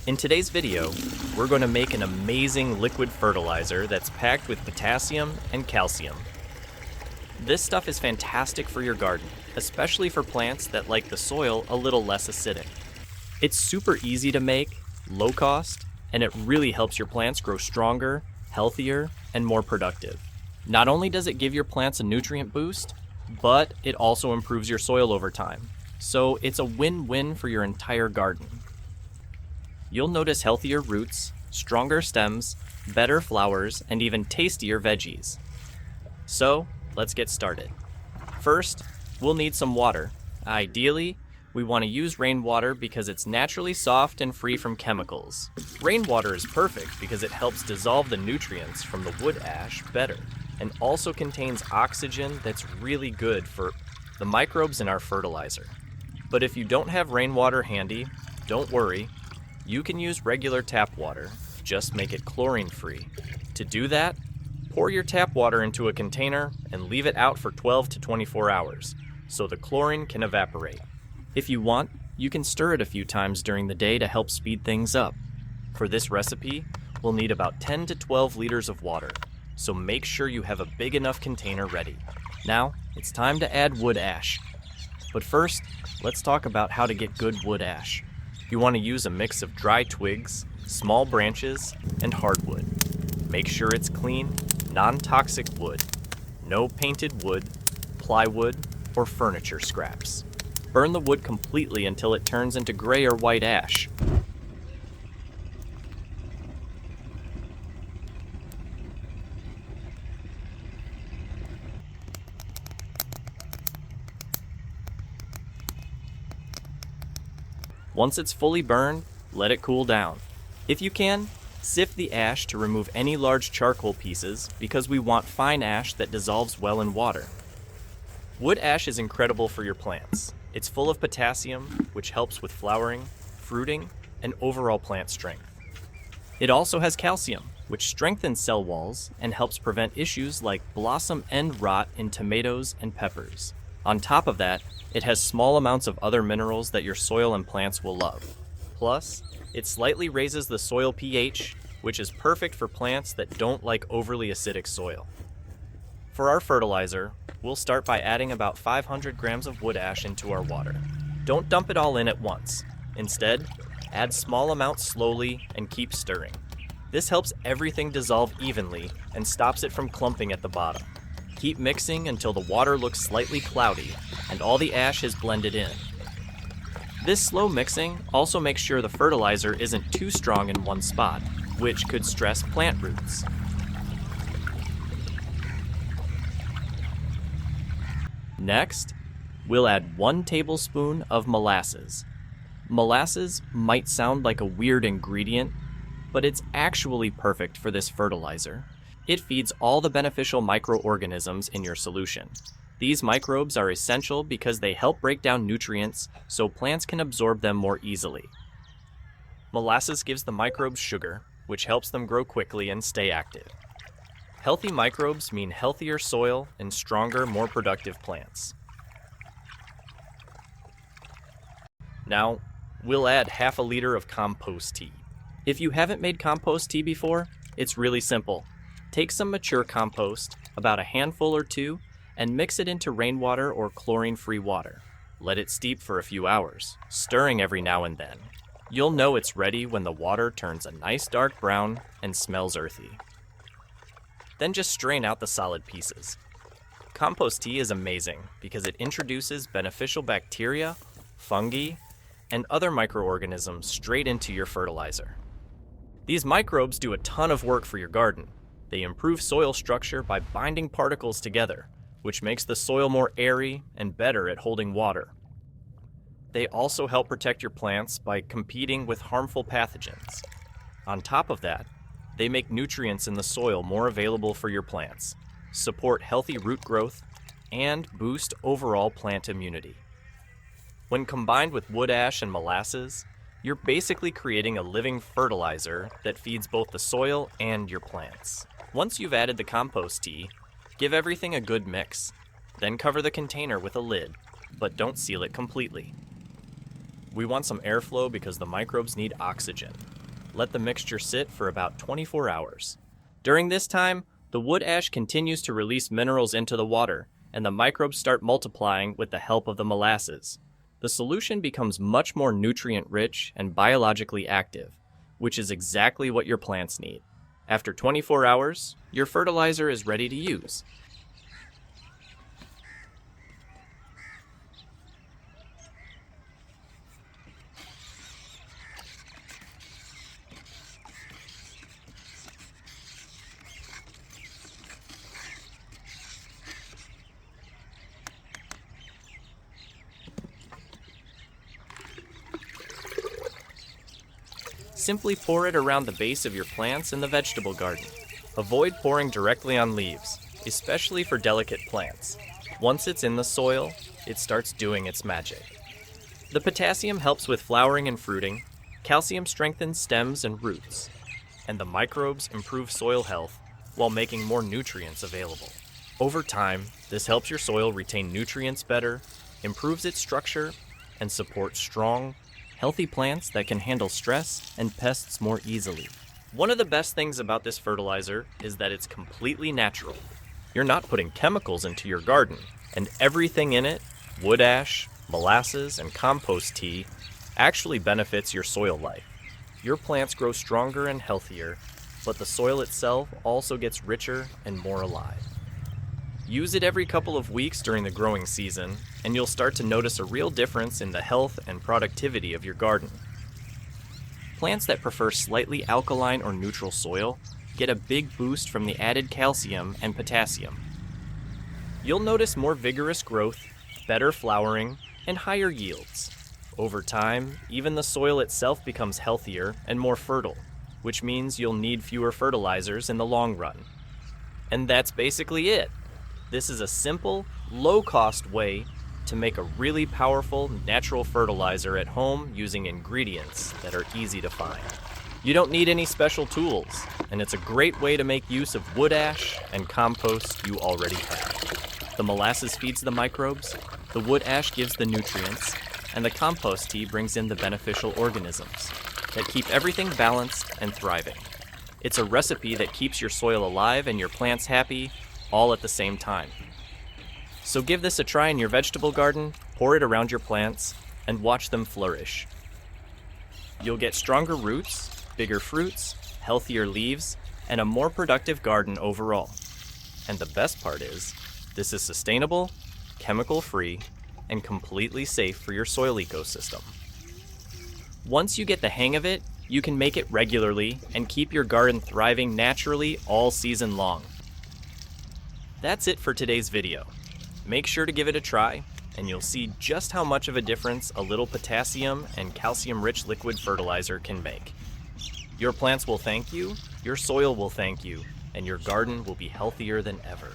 In today's video, we're going to make an amazing liquid fertilizer that's packed with potassium and calcium. This stuff is fantastic for your garden, especially for plants that like the soil a little less acidic. It's super easy to make, low cost, and it really helps your plants grow stronger, healthier, and more productive. Not only does it give your plants a nutrient boost, but it also improves your soil over time. So it's a win-win for your entire garden. You'll notice healthier roots, stronger stems, better flowers, and even tastier veggies. So, let's get started. First, we'll need some water. Ideally, we want to use rainwater because it's naturally soft and free from chemicals. Rainwater is perfect because it helps dissolve the nutrients from the wood ash better, and also contains oxygen that's really good for the microbes in our fertilizer. But if you don't have rainwater handy, don't worry. You can use regular tap water, just make it chlorine-free. To do that, pour your tap water into a container and leave it out for 12 to 24 hours, so the chlorine can evaporate. If you want, you can stir it a few times during the day to help speed things up. For this recipe, we'll need about 10 to 12 liters of water, so make sure you have a big enough container ready. Now, it's time to add wood ash. But first, let's talk about how to get good wood ash. You want to use a mix of dry twigs, small branches, and hardwood. Make sure it's clean, non-toxic wood. No painted wood, plywood, or furniture scraps. Burn the wood completely until it turns into gray or white ash. Once it's fully burned, let it cool down. If you can, sift the ash to remove any large charcoal pieces because we want fine ash that dissolves well in water. Wood ash is incredible for your plants. It's full of potassium, which helps with flowering, fruiting, and overall plant strength. It also has calcium, which strengthens cell walls and helps prevent issues like blossom end rot in tomatoes and peppers. On top of that, it has small amounts of other minerals that your soil and plants will love. Plus, it slightly raises the soil pH, which is perfect for plants that don't like overly acidic soil. For our fertilizer, we'll start by adding about 500 grams of wood ash into our water. Don't dump it all in at once. Instead, add small amounts slowly and keep stirring. This helps everything dissolve evenly and stops it from clumping at the bottom. Keep mixing until the water looks slightly cloudy and all the ash is blended in. This slow mixing also makes sure the fertilizer isn't too strong in one spot, which could stress plant roots. Next, we'll add 1 tablespoon of molasses. Molasses might sound like a weird ingredient, but it's actually perfect for this fertilizer. It feeds all the beneficial microorganisms in your solution. These microbes are essential because they help break down nutrients so plants can absorb them more easily. Molasses gives the microbes sugar, which helps them grow quickly and stay active. Healthy microbes mean healthier soil and stronger, more productive plants. Now, we'll add half a liter of compost tea. If you haven't made compost tea before, it's really simple. Take some mature compost, about a handful or two, and mix it into rainwater or chlorine-free water. Let it steep for a few hours, stirring every now and then. You'll know it's ready when the water turns a nice dark brown and smells earthy. Then just strain out the solid pieces. Compost tea is amazing because it introduces beneficial bacteria, fungi, and other microorganisms straight into your fertilizer. These microbes do a ton of work for your garden. They improve soil structure by binding particles together, which makes the soil more airy and better at holding water. They also help protect your plants by competing with harmful pathogens. On top of that, they make nutrients in the soil more available for your plants, support healthy root growth, and boost overall plant immunity. When combined with wood ash and molasses, you're basically creating a living fertilizer that feeds both the soil and your plants. Once you've added the compost tea, give everything a good mix. Then cover the container with a lid, but don't seal it completely. We want some airflow because the microbes need oxygen. let the mixture sit for about 24 hours. During this time, the wood ash continues to release minerals into the water, and the microbes start multiplying with the help of the molasses. The solution becomes much more nutrient-rich and biologically active, which is exactly what your plants need. After 24 hours, your fertilizer is ready to use. Simply pour it around the base of your plants in the vegetable garden. Avoid pouring directly on leaves, especially for delicate plants. Once it's in the soil, it starts doing its magic. The potassium helps with flowering and fruiting, calcium strengthens stems and roots, and the microbes improve soil health while making more nutrients available. Over time, this helps your soil retain nutrients better, improves its structure, and supports strong, healthy plants that can handle stress and pests more easily. One of the best things about this fertilizer is that it's completely natural. You're not putting chemicals into your garden, and everything in it, wood ash, molasses, and compost tea, actually benefits your soil life. Your plants grow stronger and healthier, but the soil itself also gets richer and more alive. Use it every couple of weeks during the growing season, and you'll start to notice a real difference in the health and productivity of your garden. Plants that prefer slightly alkaline or neutral soil get a big boost from the added calcium and potassium. You'll notice more vigorous growth, better flowering, and higher yields. Over time, even the soil itself becomes healthier and more fertile, which means you'll need fewer fertilizers in the long run. And that's basically it. This is a simple, low-cost way to make a really powerful natural fertilizer at home using ingredients that are easy to find. You don't need any special tools, and it's a great way to make use of wood ash and compost you already have. The molasses feeds the microbes, the wood ash gives the nutrients, and the compost tea brings in the beneficial organisms that keep everything balanced and thriving. It's a recipe that keeps your soil alive and your plants happy, all at the same time. So give this a try in your vegetable garden, pour it around your plants, and watch them flourish. You'll get stronger roots, bigger fruits, healthier leaves, and a more productive garden overall. And the best part is, this is sustainable, chemical-free, and completely safe for your soil ecosystem. Once you get the hang of it, you can make it regularly and keep your garden thriving naturally all season long. That's it for today's video. Make sure to give it a try, and you'll see just how much of a difference a little potassium and calcium-rich liquid fertilizer can make. Your plants will thank you, your soil will thank you, and your garden will be healthier than ever.